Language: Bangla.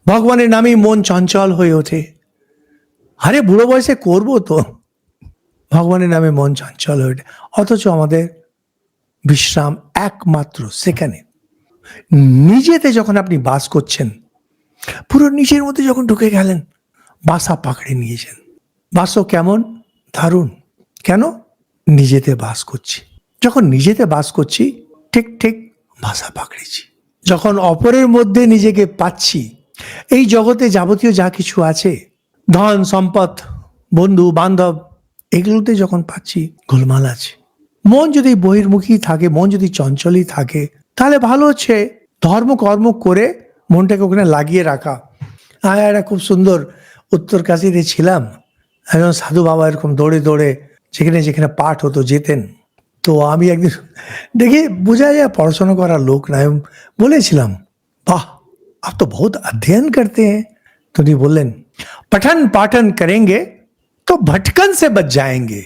ভগবানের নামেই মন চঞ্চল হয়ে ওঠে। আরে বুড়ো বয়সে করবো তো, ভগবানের নামে মন চঞ্চল হয়ে ওঠে। অথচ আমাদের বিশ্রাম একমাত্র সেখানে। নিজেতে যখন আপনি বাস করছেন, পুরো নিজের মধ্যে যখন ঢুকে গেলেন, বাসা পাকড়ে নিয়েছেন। বাসও কেমন দারুণ, কেন? নিজেতে বাস করছি। যখন নিজেতে বাস করছি, ঠিক ঠিক বাসা পাকড়েছি। যখন অপরের মধ্যে নিজেকে পাচ্ছি, এই জগতে যাবতীয় যা কিছু আছে, ধন সম্পদ, বন্ধু বান্ধব, এগুলোতে যখন পাচ্ছি গোলমাল আছে। মন যদি বহির্মুখী থাকে, মন যদি চঞ্চলই থাকে, তাহলে ভালো হচ্ছে ধর্ম কর্ম করে মনটাকে ওখানে লাগিয়ে রাখা। একটা খুব সুন্দর উত্তরকাশীতে ছিলাম, একজন সাধু বাবা এরকম দৌড়ে দৌড়ে যেখানে যেখানে পাঠ হতো যেতেন। তো আমি একদিন দেখি বোঝা যায় পড়াশোনা করার লোক না, আমি বলেছিলাম, বাহ आप तो बहुत अध्ययन करते हैं। तो उन्हें बोलें, पठन पाठन करेंगे तो भटकन से बच जाएंगे।